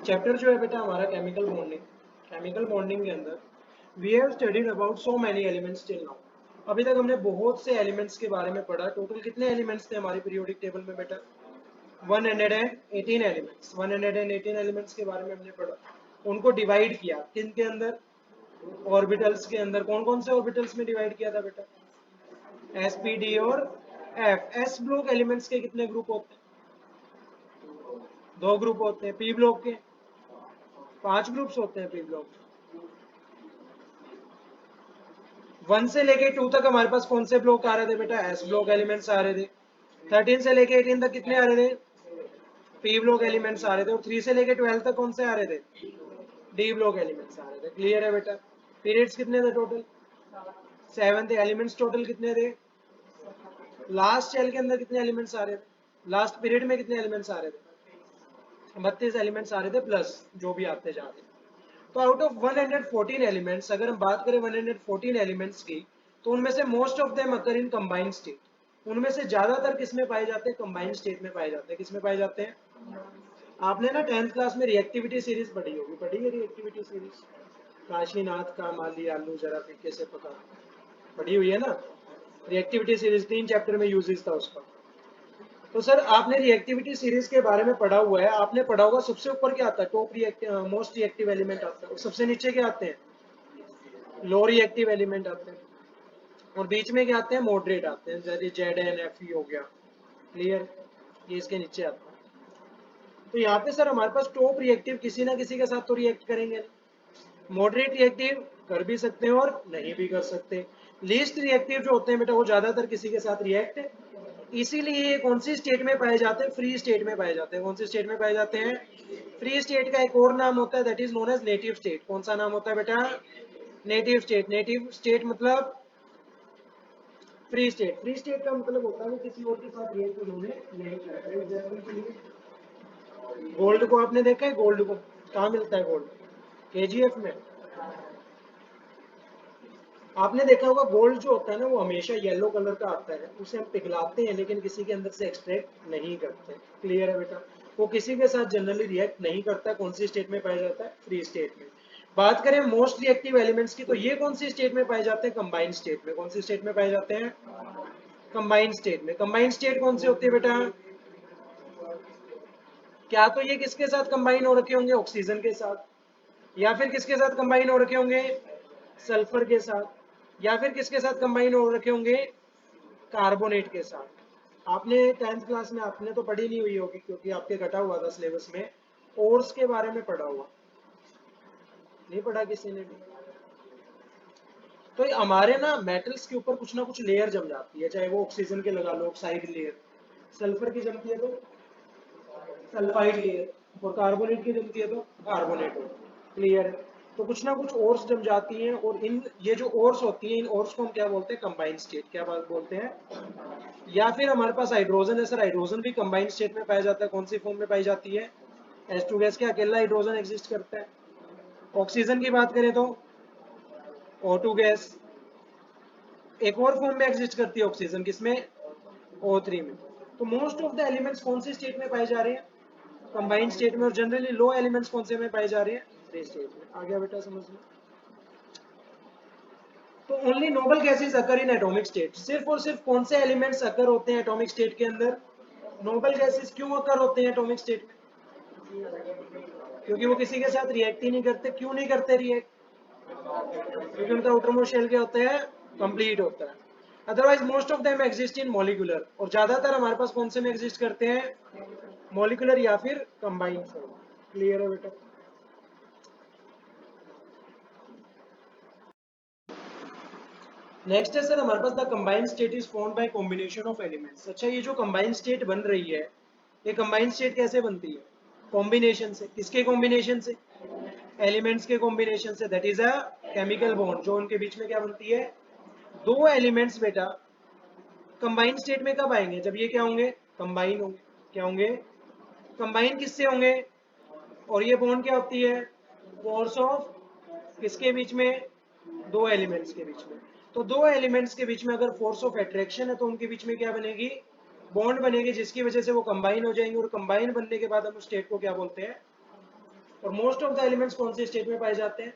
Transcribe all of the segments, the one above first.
Chapter जो है बेटा हमारा केमिकल बॉन्डिंग। केमिकल बॉन्डिंग के अंदर we have studied about so many elements till now. अभी तक हमने बहुत से एलिमेंट्स के बारे में पढ़ा। टोटल कितने एलिमेंट्स थे हमारी पीरियोडिक टेबल में बेटा? 118 एलिमेंट्स। 118 एलिमेंट्स के बारे में हमने पढ़ा। उनको डिवाइड किया किन के अंदर? ऑर्बिटल्स के अंदर। कौन कौन से ऑर्बिटल्स में डिवाइड किया था बेटा? एस, पी, डी और एफ। एस ब्लॉक एलिमेंट्स के कितने ग्रुप होते हैं? 2 ग्रुप होते हैं। पी ब्लॉक के 5 ग्रुप्स होते हैं। पी ब्लॉक 1 से लेके 2 तक हमारे पास कौन से ब्लॉक आ रहे थे बेटा? एस ब्लॉक एलिमेंट्स आ रहे थे। 13 से लेके 18 तक कितने आ रहे थे? पी ब्लॉक एलिमेंट्स आ रहे थे। और 3 से लेके 12 तक कौन से आ रहे थे? डी ब्लॉक एलिमेंट्स आ रहे थे। क्लियर है बेटा? पीरियड्स कितने थे टोटल? 7 थे। एलिमेंट्स टोटल कितने थे? लास्ट सेल के अंदर कितने एलिमेंट्स आ रहे थे? लास्ट पीरियड में कितने एलिमेंट्स आ रहे थे? 32 एलिमेंट्स आ रहे थे प्लस जो भी आते जा रहे। तो आउट ऑफ 114 एलिमेंट्स, अगर हम बात करें 114 एलिमेंट्स की, तो उनमें से most of them occur in combined state. उनमें से ज्यादातर किस में पाए जाते हैं? कंबाइंड स्टेट में पाए जाते हैं। किस में पाए जाते हैं? आपने ना 10th क्लास में रिएक्टिविटी सीरीज पढ़ी होगी। पढ़ी है रिएक्टिविटी सीरीज? काशीनाथ का माली आलू जरा फीके से पका, पढ़ी हुई है ना? रिएक्टिविटी सीरीज 3 चैप्टर में यूजेस था उसका। तो सर आपने रिएक्टिविटी सीरीज के बारे में पढ़ा हुआ है। आपने पढ़ा होगा सबसे ऊपर क्या आता है? Top reactive most reactive element आता है। और सबसे नीचे क्या आते हैं? लो रिएक्टिव एलिमेंट आते हैं। और बीच में क्या आते हैं? मॉडरेट आते हैं, जैसे जेड एन एफ ई हो गया। क्लियर? ये इसके नीचे आता है। तो यहाँ पे सर हमारे पास टॉप रिएक्टिव किसी ना किसी के साथ तो रिएक्ट करेंगे। मॉडरेट रिएक्टिव कर भी सकते हैं और नहीं भी कर सकते। लीस्ट रिएक्टिव जो होते हैं बेटा वो ज्यादातर किसी के साथ रिएक्ट, इसीलिए ये कौन सी स्टेट में पाए जाते हैं? फ्री स्टेट में पाए जाते हैं। कौन सी स्टेट में पाए जाते हैं? फ्री स्टेट का एक और नाम होता है, that is known as native state. कौन सा नाम होता है बेटा? Native state. नेटिव स्टेट मतलब फ्री स्टेट। फ्री स्टेट का मतलब होता है किसी और के साथ रिएक्ट उन्होंने नहीं किया। एग्जाम्पल के लिए गोल्ड को आपने देखा है? गोल्ड को कहाँ मिलता है गोल्ड? केजीएफ में। आपने देखा होगा गोल्ड जो होता है ना वो हमेशा येलो कलर का आता है। उसे हम पिघलाते हैं लेकिन किसी के अंदर से एक्सट्रैक्ट नहीं करते। क्लियर है बेटा? वो किसी के साथ जनरली रिएक्ट नहीं करता। कौन सी स्टेट में पाया जाता है? फ्री स्टेट में। बात करें मोस्ट रिएक्टिव एलिमेंट्स की, तो ये कौन सी स्टेट में पाए जाते हैं? कंबाइंड स्टेट में। कौन सी स्टेट में पाए जाते हैं? कंबाइंड स्टेट में। कंबाइंड स्टेट कौन सी होती है बेटा? क्या तो ये किसके साथ कंबाइन हो रखे होंगे? ऑक्सीजन के साथ। या फिर किसके साथ कंबाइन हो रखे होंगे? सल्फर के साथ। या फिर किसके साथ कंबाइन हो रखे होंगे? कार्बोनेट के साथ। आपने 10th क्लास में आपने तो पढ़ी नहीं हुई होगी क्योंकि आपके कटा हुआ था सिलेबस में। ओर्स के बारे में पढ़ा हुआ नहीं? पढ़ा किसी ने भी? तो ये हमारे ना मेटल्स के ऊपर कुछ ना कुछ लेयर जम जाती है, चाहे वो ऑक्सीजन के लगा लो ऑक्साइड लेयर, सल्फर की जमती है तो सल्फाइड लेयर, और कार्बोनेट की जमती है तो कार्बोनेट। क्लियर है? तो कुछ ना कुछ ओर्स जम जाती हैं। और इन ये जो ओर्स होती हैं इन ओर्स को हम क्या बोलते हैं? Combined state. क्या बात बोलते हैं? या फिर हमारे पास हाइड्रोजन है सर। हाइड्रोजन भी कंबाइंड स्टेट में पाया जाता है। कौन सी फॉर्म में पाई जाती है? H2 गैस के अकेला हाइड्रोजन एग्जिस्ट करता है। ऑक्सीजन की बात करें तो O2 गैस एक और फॉर्म में एग्जिस्ट करती है ऑक्सीजन। किसमें? O3 में। तो मोस्ट ऑफ द एलिमेंट्स कौन सी स्टेट में पाए जा रहे हैं? कंबाइंड स्टेट में। और जनरली लो एलिमेंट्स कौन से में पाए जा रहे हैं? फ्री स्टेट में। आ गया बेटा समझ में? तो only noble gases occur in atomic state. सिर्फ और सिर्फ कौन से एलिमेंट्स अकर होते हैं एटॉमिक स्टेट के अंदर? Noble gases. क्यों अकर होते हैं एटॉमिक स्टेट में? क्योंकि वो किसी के साथ रिएक्ट ही नहीं करते। क्यों नहीं करते रिएक्ट? क्योंकि उनका आउटरमोस्ट शेल क्या होता है? कंप्लीट होता है। Otherwise most of them exist in molecular. और ज्यादातर हमारे पास कौन से में एग्जिस्ट करते हैं? मॉलिक्यूलर या फिर कंबाइंड फॉर्म। क्लियर है बेटा? नेक्स्ट है सर हमारे पास the combined state is formed by combination of elements. अच्छा ये जो कंबाइंड स्टेट बन रही है, ये कंबाइंड स्टेट कैसे बनती है? कॉम्बिनेशन से। किसके कॉम्बिनेशन से? एलिमेंट्स के कॉम्बिनेशन से। That is a chemical bond. जो उनके बीच में क्या बनती है? दो एलिमेंट्स बेटा कंबाइंड स्टेट में कब आएंगे? जब ये क्या होंगे? कंबाइन होंगे। क्या होंगे? कंबाइन किससे होंगे? और ये बॉन्ड क्या होती है? फोर्स ऑफ किसके बीच में? दो एलिमेंट्स के बीच में। तो दो एलिमेंट्स के बीच में अगर फोर्स ऑफ अट्रैक्शन है तो उनके बीच में क्या बनेगी? बॉन्ड बनेगी, जिसकी वजह से वो कंबाइन हो जाएंगे। और कंबाइन बनने के बाद हम उस स्टेट को क्या बोलते हैं? और मोस्ट ऑफ द एलिमेंट्स कौन से स्टेट में पाए जाते हैं,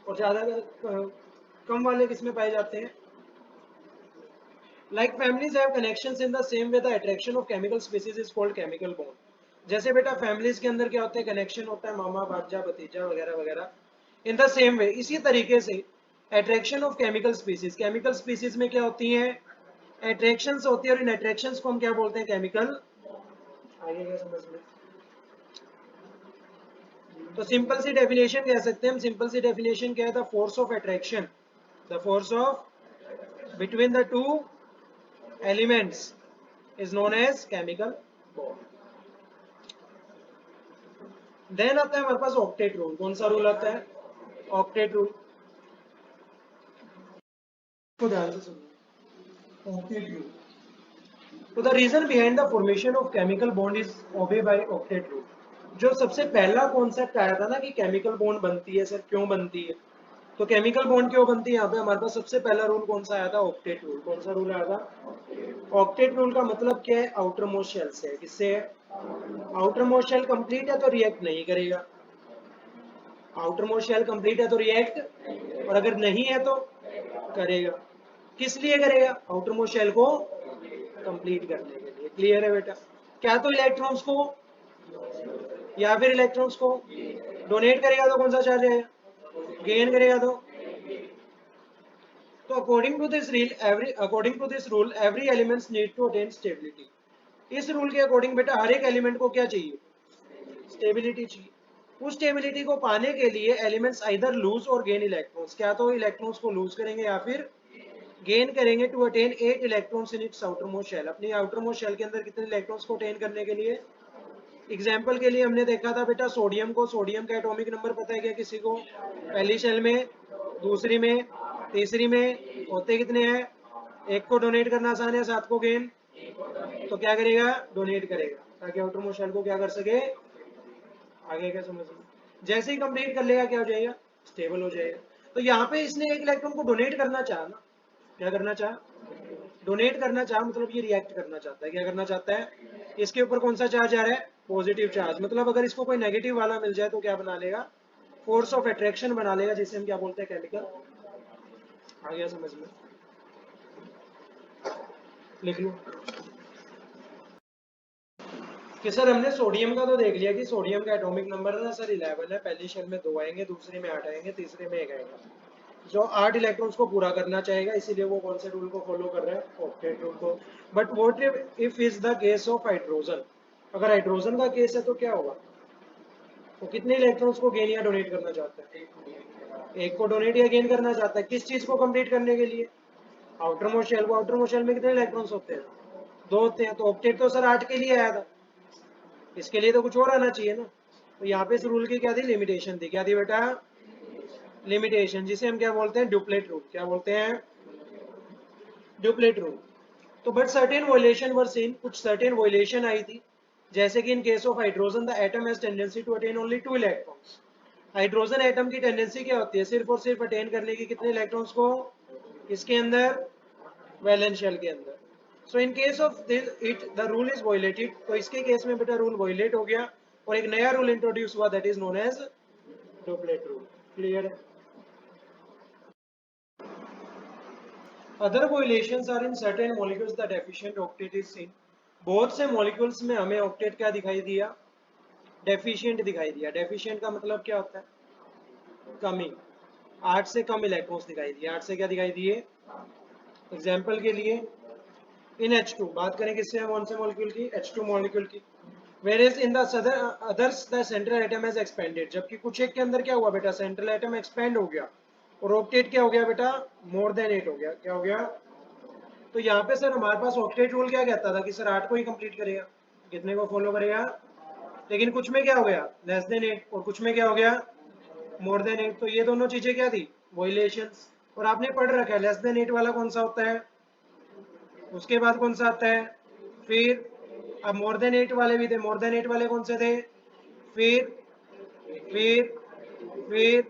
और ज्यादा कम वाले किस में पाए जाते हैं। Like families have connections in the same way the attraction of chemical species is called chemical bond. जैसे बेटा families के अंदर क्या होता है, connection होता है, मामा भांजा भतीजा वगैरह वगैरह। In the same way, इसी तरीके से attraction of chemical species में क्या होती है, attractions होती है, और इन attractions को हम क्या बोलते हैं, chemical। आगे क्या समझ में। तो सिंपल सी डेफिनेशन कह सकते हैं हम, सिंपल सी डेफिनेशन क्या है, the force of attraction, the force of between the two elements is known as chemical bond. Then आता है हमारे पास ऑक्टेट रूल। कौन सा रूल आता है, ऑक्टेट रूल। को ध्यान से सुनिए, ऑक्टेट रूल। तो the reason behind the formation of chemical bond is obey by octet rule. जो सबसे पहला कॉन्सेप्ट आया था ना कि केमिकल बॉन्ड बनती है, सर क्यों बनती है, तो केमिकल बॉन्ड क्यों बनती है, यहाँ पे हमारे पास सबसे पहला रूल कौन सा आया था, ऑक्टेट रूल। कौन सा रूल आया था, ऑक्टेट रूल का मतलब क्या है, आउटर मोस्ट शेल से है। किससे है, आउटर मोस्ट शेल कंप्लीट है तो रिएक्ट नहीं करेगा, आउटर मोस्ट शेल कंप्लीट है तो रिएक्ट, और अगर नहीं है तो करेगा। किस लिए करेगा, आउटर मोस्ट शेल को कंप्लीट करने के लिए। क्लियर है बेटा, क्या तो इलेक्ट्रॉन्स को या फिर इलेक्ट्रॉन्स को डोनेट करेगा तो कौन सा चार्ज आएगा, गेन करेगा तो according to this rule every elements need to attain stability. इस रूल के अकॉर्डिंग बेटा हर एक एलिमेंट को क्या चाहिए, स्टेबिलिटी चाहिए। उस स्टेबिलिटी को पाने के लिए एलिमेंट्स आइदर लूज और गेन इलेक्ट्रॉन्स, क्या तो इलेक्ट्रॉन्स को लूज करेंगे या फिर गेन करेंगे, to attain 8 electrons in its outer most shell. अपनी आउटर मोस्ट शेल के अंदर कितने इलेक्ट्रॉन्स को अटेन करने के लिए। एग्जाम्पल के लिए हमने देखा था बेटा सोडियम को, सोडियम का एटॉमिक नंबर पता है क्या किसी को, पहली शेल में, दूसरी में, तीसरी में, होते कितने हैं, एक को डोनेट करना आसान है, 7 को गेन, तो क्या करेगा, डोनेट करेगा, ताकि आउटर मोस्ट शेल को क्या कर सके, आगे क्या समझ में। जैसे ही कंप्लीट कर लेगा क्या हो जाएगा, स्टेबल हो जाएगा। तो यहाँ पे इसने एक इलेक्ट्रॉन को डोनेट करना चाहा ना, क्या करना चाहा, डोनेट करना चाहा, मतलब ये रिएक्ट करना चाहता है, क्या करना चाहता है, इसके ऊपर कौन सा चार्ज आ रहा है, पॉजिटिव चार्ज। मतलब अगर इसको कोई नेगेटिव वाला मिल जाए तो क्या बना लेगा, फोर्स ऑफ अट्रैक्शन बना लेगा, जिसे हम क्या बोलते हैं, केमिकल। आ गया समझ में, लिख लो कि सर हमने सोडियम का तो देख लिया कि सोडियम का एटॉमिक नंबर है ना सर 11 है, पहली शेल में 2 आएंगे, दूसरे में 8 आएंगे, तीसरे में 1 आएगा, जो 8 इलेक्ट्रॉन्स को पूरा करना चाहेगा, इसीलिए वो कौन से रूल को फॉलो कर रहा है, ऑक्टेट रूल को। But what if is the case of hydrogen, अगर हाइड्रोजन का केस है तो क्या होगा, वो कितने इलेक्ट्रॉन्स को गेन या डोनेट करना चाहता है, एक को डोनेट या गेन करना चाहता है, किस चीज को कंप्लीट करने के लिए, आउटर मोस्ट शेल को। आउटर मोस्ट शेल में कितने इलेक्ट्रॉन्स होते हैं, 2 होते हैं, तो ऑक्टेट तो सर 8 के लिए आया था, इसके लिए तो कुछ और आना चाहिए ना। तो यहाँ पे इस रूल की क्या थी, लिमिटेशन थी, क्या थी बेटा, लिमिटेशन, जिसे हम क्या बोलते हैं, ड्यूप्लेट रूल। क्या बोलते हैं, ड्यूप्लेट रूल। तो but certain violation were seen, कुछ सर्टेन वॉयलेशन आई थी, जैसे कि in case of hydrogen the atom has tendency to attain only 2 electrons. Hydrogen atom की टेंडेंसी क्या होती है, सिर्फ और सिर्फ अटेन करने की कितने इलेक्ट्रॉन्स को, इसके अंदर, वैलेंस शेल के अंदर। So in case of this it the rule is violated, तो इसके केस में बेटा रूल वायलेट हो गया और एक नया रूल इंट्रोड्यूस हुआ, that is known as duplet rule. Clear है। Other violations are in certain molecules the deficient octet is seen. बहुत से मॉलिक्यूल्स में हमें ऑक्टेट क्या दिखाई दिया, डेफिशिएंट दिखाई दिया। डेफिशिएंट का मतलब क्या होता है, कमी, 8 से कम इलेक्ट्रॉन्स दिखाई दिए, 8 से क्या दिखाई दिए। एग्जाम्पल के लिए इन H2 बात करें, किससे, कौन से मॉलिक्यूल की, H2 मॉलिक्यूल की। Whereas in the others the central atom has expanded, जबकि कुछ एक के अंदर क्या हुआ बेटा, सेंट्रल एटम एक्सपेंड हो गया, और ऑक्टेट क्या हो गया बेटा, मोर देन 8 हो गया। क्या हो गया, तो यहाँ पे सर हमारे पास ऑक्टेट रूल क्या कहता था कि सर 8 को ही कंप्लीट करेगा, कितने को फॉलो करेगा, लेकिन कुछ में क्या हो गया, लेस देन 8, और कुछ में क्या हो गया, मोर देन 8। तो ये दोनों चीजें क्या थी, वायलेशंस। और आपने पढ़ रखा है लेस देन 8 वाला कौन सा होता है, उसके बाद कौन सा आता है, फिर अब मोर देन 8 वाले भी थे, मोर देन 8 वाले कौन से थे, फिर फिर फिर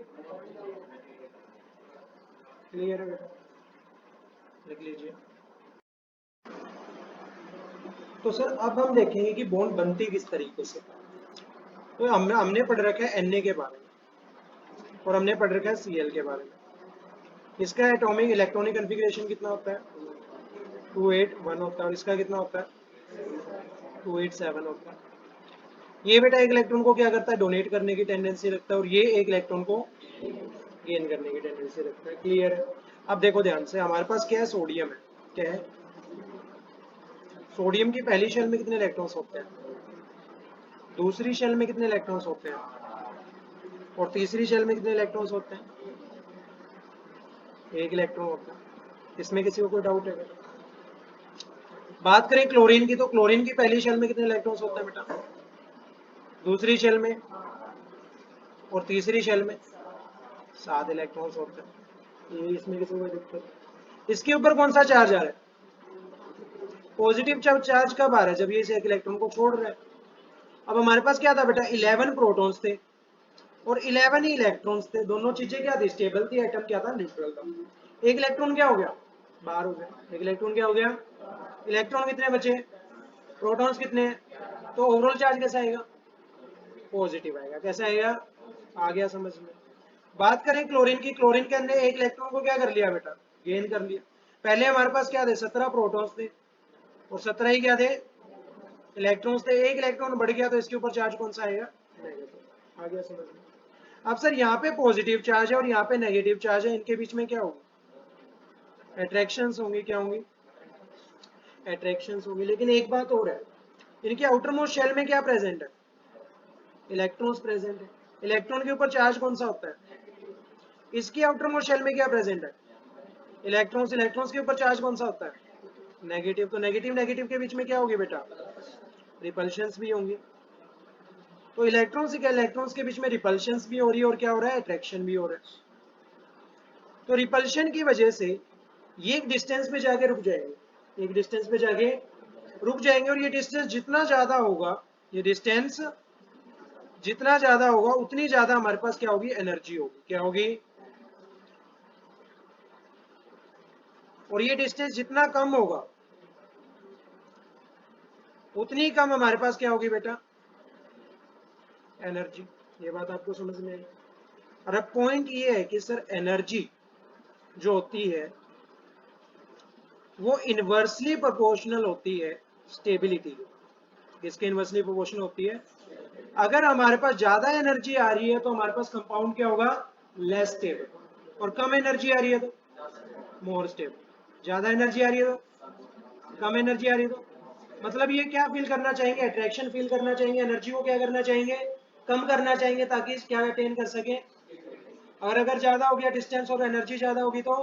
क्लियर है बेटा, लिख लीजिए। तो सर अब हम देखेंगे कि बॉन्ड बनती किस तरीके से। तो हमने पढ़ रखा है Na के बारे में और हमने पढ़ रखा है Cl के बारे में। इसका एटॉमिक इलेक्ट्रॉनिक कन्फिग्रेशन कितना होता है? 281 होता है। और इसका कितना होता है? 287 होता है। ये बेटा एक इलेक्ट्रॉन को क्या करता है? डोनेट करने की टेंडेंसी रखता है और ये एक इलेक्ट्रॉन को गेन करने की टेंडेंसी रखता है। क्लियर है? अब देखो ध्यान से, हमारे पास क्या है? सोडियम है। क्या है? सोडियम की पहली शेल में कितने इलेक्ट्रॉन्स होते हैं? दूसरी शेल में कितने इलेक्ट्रॉन्स होते हैं? और तीसरी शेल में कितने इलेक्ट्रॉन्स होते हैं? एक इलेक्ट्रॉन होता है। इसमें किसी को कोई डाउट है? बात करें क्लोरीन की, तो क्लोरीन की पहली शेल में कितने इलेक्ट्रॉन्स होते हैं बेटा? दूसरी शेल में और तीसरी शेल में 7 इलेक्ट्रॉन्स होते हैं। ये इसमें किसी को कोई दिक्कत? इसके ऊपर कौन सा चार्ज आ रहा है? पॉजिटिव चार्ज कब आ रहा है? जब ये इस एक इलेक्ट्रॉन को छोड़ रहा है। अब हमारे पास क्या था बेटा? 11 प्रोटॉन्स थे और 11 ही इलेक्ट्रॉन्स थे। दोनों चीजें क्या थी? स्टेबल थी। एटम क्या था? न्यूट्रल था। एक इलेक्ट्रॉन क्या हो गया? बाहर हो गया। एक इलेक्ट्रॉन क्या हो गया? इलेक्ट्रॉन कितने बचे? प्रोटॉन्स कितने हैं? तो ओवरऑल चार्ज कैसा आएगा? पॉजिटिव आएगा। कैसा आएगा? आ गया समझ में? बात करें क्लोरीन की, क्लोरीन के अंदर एक इलेक्ट्रॉन को क्या कर लिया बेटा? गेन कर लिया। पहले हमारे पास क्या थे? 17 प्रोटॉन्स थे और 17 ही क्या थे? इलेक्ट्रॉन्स थे। एक इलेक्ट्रॉन बढ़ गया तो इसके ऊपर चार्ज कौन सा आएगा? नेगेटिव। आ गया समझ में? अब सर यहाँ पे पॉजिटिव चार्ज है और यहाँ पे नेगेटिव चार्ज है, इनके बीच में क्या होगी? अट्रैक्शंस होंगी। क्या होंगी? अट्रैक्शंस होंगी। लेकिन एक बात और है, इनके आउटर मोस्ट शेल में क्या प्रेजेंट है? इलेक्ट्रॉन्स प्रेजेंट है। इलेक्ट्रॉन के ऊपर चार्ज कौन सा होता है? इसकी आउटर मोस्ट शेल में क्या प्रेजेंट है? इलेक्ट्रॉन्स। इलेक्ट्रॉन्स के ऊपर चार्ज कौन सा होता है? नेगेटिव। तो नेगेटिव नेगेटिव के बीच में क्या होगी बेटा? रिपल्शंस भी होंगी। तो इलेक्ट्रॉन्स के इलेक्ट्रॉन्स के बीच में रिपल्शंस भी हो रही है और क्या हो रहा है? अट्रैक्शन भी हो रहा है। तो रिपल्शन की वजह से ये एक डिस्टेंस पे जाके रुक जाएंगे। एक डिस्टेंस पे जाके रुक जाएंगे और ये डिस्टेंस जितना ज्यादा होगा, ये डिस्टेंस जितना ज्यादा होगा उतनी ज्यादा हमारे पास क्या होगी? एनर्जी होगी। क्या होगी? और ये डिस्टेंस जितना कम होगा उतनी कम हमारे पास क्या होगी बेटा? एनर्जी। ये बात आपको समझ में आई? और अब पॉइंट ये है कि सर एनर्जी जो होती है वो इनवर्सली प्रोपोर्शनल होती है स्टेबिलिटी की। किसके इनवर्सली प्रोपोर्शनल होती है? अगर हमारे पास ज्यादा एनर्जी आ रही है तो हमारे पास कंपाउंड क्या होगा? Less stable. और कम एनर्जी आ रही है तो मोर स्टेबल। ज्यादा एनर्जी आ रही है तो कम एनर्जी आ रही है तो मतलब ये क्या फील करना चाहेंगे? अट्रैक्शन फील करना चाहेंगे। एनर्जी को क्या करना चाहेंगे? कम करना चाहेंगे ताकि क्या अटेन कर सके? और अगर ज्यादा हो गया डिस्टेंस और एनर्जी ज्यादा होगी तो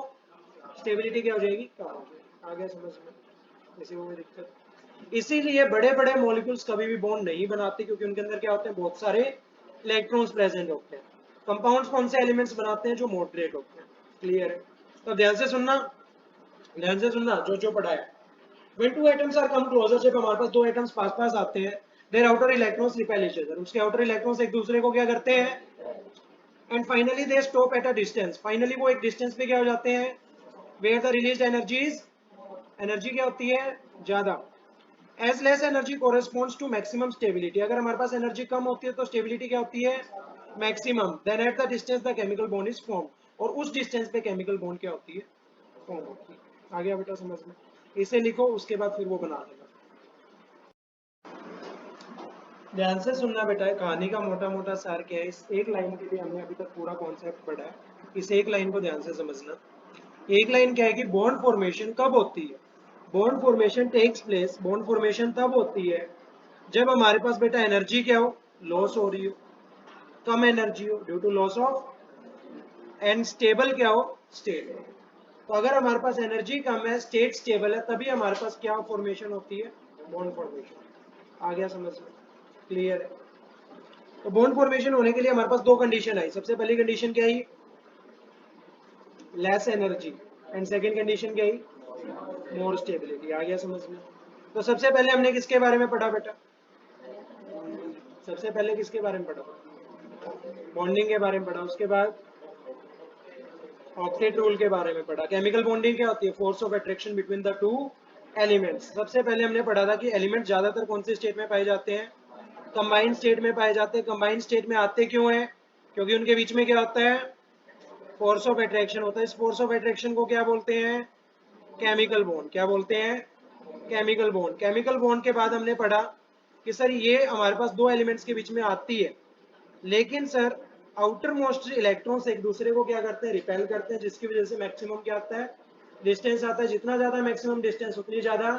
स्टेबिलिटी क्या हो जाएगी? कम हो जाएगी। आ गया समझ में? किसी को कोई दिक्कत? इसीलिए बड़े बड़े मॉलिक्यूल्स कभी भी बॉन्ड नहीं बनाते क्योंकि उनके अंदर क्या होते हैं? बहुत सारे इलेक्ट्रॉन्स प्रेजेंट होते हैं। कंपाउंड्स कौन से एलिमेंट्स बनाते हैं? जो मॉडरेट होते हैं। क्लियर है? तो ध्यान से सुनना, ध्यान से सुनना जो पढ़ा है। When two atoms are come closer, जब हमारे पास दो एटम्स पास पास आते हैं, their outer electrons repel each other, उसके outer electrons एक दूसरे को क्या करते हैं? And finally they stop at a distance. Finally वो एक distance पे क्या हो जाते हैं? Where the released energy is, energy क्या होती है? ज्यादा। As less energy corresponds to maximum stability. अगर हमारे पास एनर्जी कम होती है तो स्टेबिलिटी क्या होती है? Maximum. Then at the distance the chemical bond is formed. और उस डिस्टेंस पे केमिकल बॉन्ड क्या होती है? फॉर्म होती है। आ गया बेटा समझ में? इसे लिखो, उसके बाद फिर वो बना देना। ध्यान से सुनना बेटा, कहानी का मोटा मोटा सार क्या है? इस एक लाइन के लिए हमने अभी तक पूरा कॉन्सेप्ट पढ़ा है। इस एक लाइन को ध्यान से समझना। एक लाइन क्या है कि बॉन्ड फॉर्मेशन कब होती है? Bond formation takes place, bond formation तब होती है जब हमारे पास बेटा एनर्जी क्या हो? लॉस हो रही हो, कम एनर्जी हो due to loss of, and stable क्या हो? स्टेट। तो अगर हमारे पास एनर्जी कम है, स्टेट स्टेबल है, तभी हमारे पास क्या फॉर्मेशन होती है? Bond formation. आ गया समझ में? क्लियर है? तो बॉन्ड फॉर्मेशन होने के लिए हमारे पास दो कंडीशन आई। सबसे पहली कंडीशन क्या आई? Less energy. And second condition क्या आई? More stability. आ गया समझ में? तो सबसे पहले हमने किसके बारे में पढ़ा बेटा? सबसे पहले किसके बारे में पढ़ा? बॉन्डिंग के बारे में पढ़ा। उसके बाद ऑक्टेट रूल के बारे में पढ़ा। केमिकल बॉन्डिंग क्या होती है? Force of attraction between the two elements. सबसे पहले हमने पढ़ा था कि एलिमेंट ज्यादातर कौन से स्टेट में पाए जाते हैं? कंबाइंड स्टेट में पाए जाते हैं। कंबाइंड स्टेट में आते क्यों हैं? क्योंकि उनके बीच में क्या होता है? फोर्स ऑफ अट्रैक्शन होता है। इस फोर्स ऑफ अट्रैक्शन को क्या बोलते हैं? Chemical bond. क्या बोलते हैं? Chemical bond. केमिकल बॉन्ड के बाद हमने पढ़ा कि सर ये हमारे पास दो एलिमेंट्स के बीच में आती है, लेकिन सर आउटर मोस्ट इलेक्ट्रॉन्स एक दूसरे को क्या करते हैं? रिपेल करते हैं, जिसकी वजह से मैक्सिमम क्या आता है? डिस्टेंस आता है। जितना ज्यादा मैक्सिमम डिस्टेंस उतनी ज्यादा,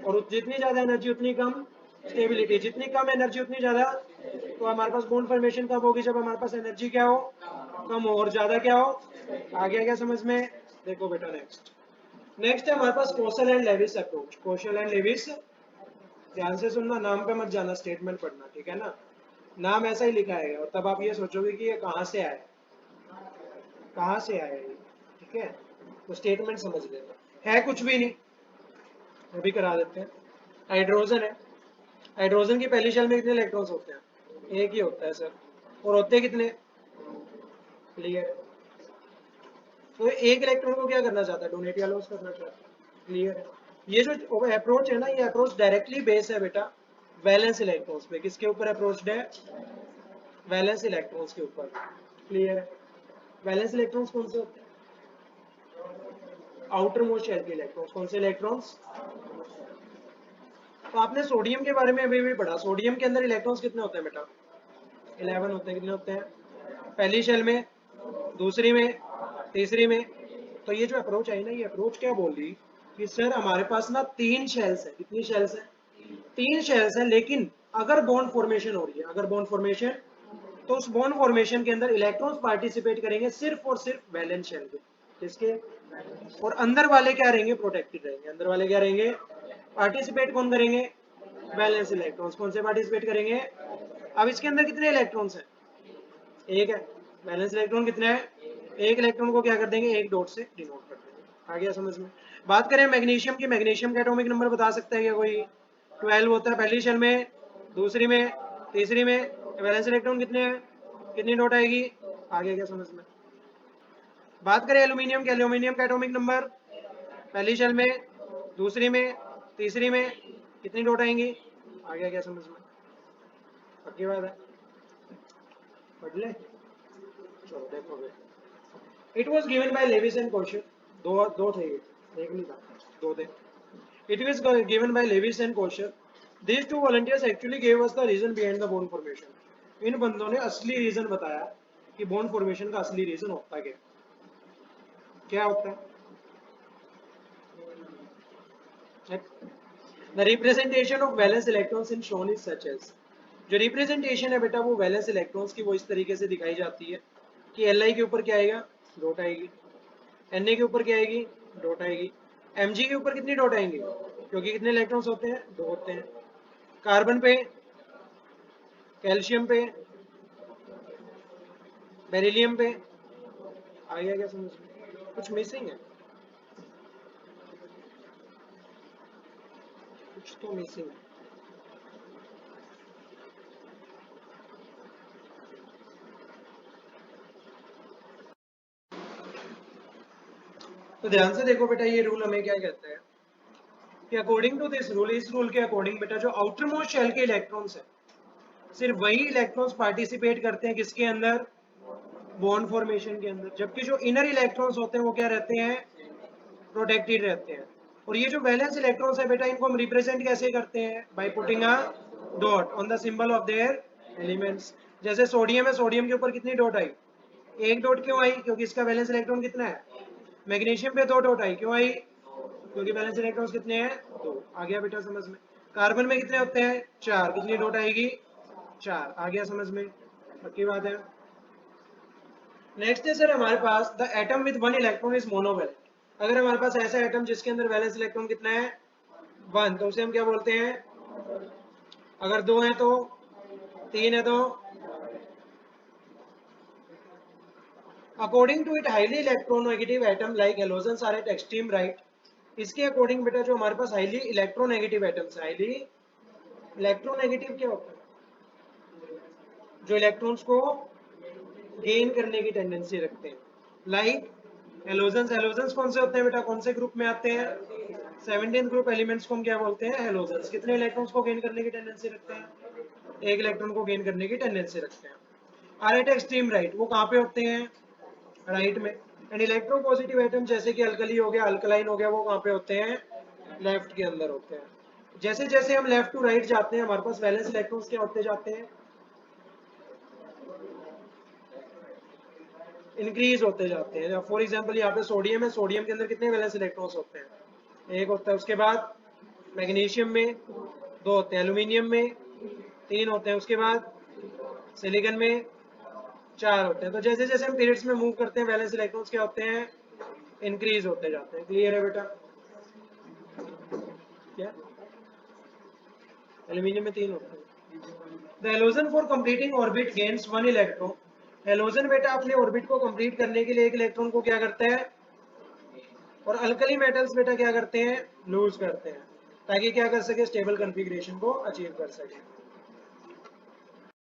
और जितनी ज्यादा एनर्जी उतनी कम स्टेबिलिटी। जितनी कम एनर्जी उतनी ज्यादा। तो हमारे पास बॉन्ड फॉर्मेशन कब होगी? जब हमारे पास एनर्जी क्या हो? कम हो, और ज्यादा क्या हो? आ गया क्या समझ में? देखो बेटा नेक्स्ट है हमारे पास Kossel and Lewis approach. Kossel and Lewis, ध्यान से सुनना, नाम पे मत जाना, स्टेटमेंट पढ़ना, ठीक है ना? नाम ऐसा ही लिखा है और तब आप ये सोचोगे कि ये कहाँ से आया, कहाँ से आया ये, ठीक है? तो स्टेटमेंट समझ लेना, है कुछ भी नहीं, अभी करा देते हैं। हाइड्रोजन है। हाइड्रोजन की पहली शेल में कितने इलेक्ट्रॉन्स होते हैं? एक ही होता है सर। और होते कितने? क्लियर। तो एक इलेक्ट्रॉन को क्या करना चाहता है? डोनेट या लॉस करना चाहता है। क्लियर है। ये जो अप्रोच है ना, ये अप्रोच डायरेक्टली बेस है बेटा वैलेंस इलेक्ट्रॉन्स पे। किसके ऊपर अप्रोच है? वैलेंस इलेक्ट्रॉन्स के ऊपर। क्लियर है। वैलेंस इलेक्ट्रॉन्स कौन से होते हैं? आउटर मोस्ट शेल के इलेक्ट्रॉन्स। कौन से इलेक्ट्रॉन्स? तो आपने सोडियम के बारे में अभी भी पढ़ा। सोडियम के अंदर इलेक्ट्रॉन्स कितने होते हैं बेटा? 11 होते हैं। कितने होते हैं? पहली शेल में, दूसरी में, तीसरी में। तो ये जो अप्रोच आई ना, ये अप्रोच क्या बोल रही कि सर हमारे पास ना 3 शेल्स है। कितनी शेल्स है? 3 शेल्स है, लेकिन अगर बॉन्ड फॉर्मेशन हो रही है, अगर बॉन्ड फॉर्मेशन, तो उस बॉन्ड फॉर्मेशन के अंदर इलेक्ट्रॉन्स पार्टिसिपेट करेंगे सिर्फ और सिर्फ वैलेंस शेल के। किसके? और अंदर वाले क्या रहेंगे? प्रोटेक्टेड रहेंगे। अंदर वाले क्या रहेंगे? पार्टिसिपेट कौन करेंगे? Valence electrons. कौन से पार्टिसिपेट करेंगे? अब इसके अंदर कितने इलेक्ट्रॉन्स हैं? एक है। वैलेंस इलेक्ट्रॉन कितने हैं? एक इलेक्ट्रॉन को क्या कर देंगे? एक डॉट से डिनोट कर देंगे। आ गया समझ में? बात करें मैग्नीशियम की। मैग्नीशियम का एटॉमिक नंबर बता सकता है क्या कोई? 12 होता है पहली शेल में, दूसरी में, तीसरी में। वैलेंस इलेक्ट्रॉन कितने हैं? कितनी डॉट आएगी? आ गया क्या समझ में? बात करें एल्यूमिनियम के। एल्यूमिनियम का एटॉमिक नंबर पहली शेल में, दूसरी में, तीसरी में, कितनी डॉट आएंगी? आ गया क्या समझ में? पक्की बात है? पढ़ ले। चलो देखो फिर। It was given by Lewis and Kossel. दो दो थे ये, एक नहीं था, दो थे। It was given by Lewis and Kossel. These two volunteers actually gave us the reason behind the bone formation. इन बंदों ने असली रीजन बताया कि बोन फॉर्मेशन का असली रीजन होता है क्या? क्या होता है? The representation of valence electrons in shown is such as, जो रिप्रेजेंटेशन है बेटा वो वैलेंस इलेक्ट्रॉन्स की वो इस तरीके से दिखाई जाती है कि Li के ऊपर क्या आएगा? डॉट आएगी। Na के ऊपर क्या आएगी? डॉट आएगी। Mg के ऊपर कितनी डॉट आएंगी? क्योंकि कितने इलेक्ट्रॉन्स होते हैं? दो होते हैं। कार्बन पे, कैल्शियम पे, बेरिलियम पे। आ गया क्या समझ में? कुछ मिसिंग है? कुछ तो मिसिंग है। तो ध्यान से देखो बेटा, ये रूल हमें क्या कहता है कि अकॉर्डिंग टू दिस रूल, इस रूल के अकॉर्डिंग बेटा जो आउटर मोस्ट शेल के इलेक्ट्रॉन्स है, सिर्फ वही इलेक्ट्रॉन्स पार्टिसिपेट करते हैं किसके अंदर? बॉन्ड फॉर्मेशन के अंदर। जबकि जो इनर इलेक्ट्रॉन्स होते हैं वो क्या रहते हैं? प्रोटेक्टेड रहते हैं। और ये जो वैलेंस इलेक्ट्रॉन्स है बेटा, इनको हम रिप्रेजेंट कैसे करते हैं? By putting a dot on the symbol of their elements. जैसे सोडियम है, सोडियम के ऊपर कितनी डॉट आई? एक डॉट। क्यों आई? क्योंकि इसका वैलेंस इलेक्ट्रॉन कितना है? मैग्नीशियम पे दो डॉट आई। क्यों आई? क्योंकि वैलेंस इलेक्ट्रॉन्स कितने हैं? दो। आ गया बेटा समझ में? कार्बन में कितने होते हैं? चार। कितनी डॉट आएगी? चार। आ गया समझ में? पक्की बात है? नेक्स्ट है सर हमारे पास the atom with one electron is monovalent. अगर हमारे पास ऐसा एटम जिसके अंदर वैलेंस इलेक्ट्रॉन कितना है? वन, तो उसे हम क्या बोलते हैं? अगर दो है तो? तीन है तो? According to it highly electronegative atom like halogens are at extreme right. इसके अकॉर्डिंग बेटा जो हमारे पास हाईली इलेक्ट्रोनेगेटिव एटम्स है, हाईली इलेक्ट्रोनेगेटिव क्या होता है? जो इलेक्ट्रॉन्स को गेन करने की टेंडेंसी रखते हैं, लाइक हेलोजन्स। हेलोजन्स कौन से होते हैं बेटा? कौन से ग्रुप में आते हैं? 17th ग्रुप एलिमेंट्स को हम क्या बोलते हैं? हेलोजन्स। कितने इलेक्ट्रॉन्स को गेन करने की टेंडेंसी रखते हैं? एक इलेक्ट्रॉन को गेन करने की टेंडेंसी रखते हैं। आर एट एक्सट्रीम राइट, वो कहाँ पे होते हैं? राइट में। एंड इलेक्ट्रोपॉजिटिव एटम जैसे कि अल्कली हो गया, अल्कलाइन हो गया, वो कहाँ पे होते हैं? लेफ्ट के अंदर होते हैं। जैसे जैसे हम लेफ्ट टू राइट जाते हैं हमारे पास वैलेंस इलेक्ट्रॉन्स क्या होते जाते हैं? इंक्रीज होते जाते हैं। फॉर एग्जांपल यहाँ पे सोडियम है, सोडियम के अंदर कितने वैलेंस इलेक्ट्रॉन्स होते हैं? एक होता है। उसके बाद मैग्नीशियम में 2 होते हैं, एल्यूमिनियम में 3 होते हैं, उसके बाद सिलिकॉन में 4 होते हैं। तो जैसे जैसे हम पीरियड्स में मूव करते हैं वैलेंस इलेक्ट्रॉन्स क्या होते हैं? इंक्रीज होते जाते हैं। क्लियर है बेटा? क्या? एल्यूमिनियम में 3 होते हैं। The halogen for completing orbit gains 1 electron. Halogen बेटा अपने ऑर्बिट को कंप्लीट करने के लिए एक इलेक्ट्रॉन को क्या करता है? और अल्कली मेटल्स बेटा क्या करते हैं? लूज करते हैं, ताकि क्या कर सके? स्टेबल कॉन्फ़िगरेशन को अचीव कर सके।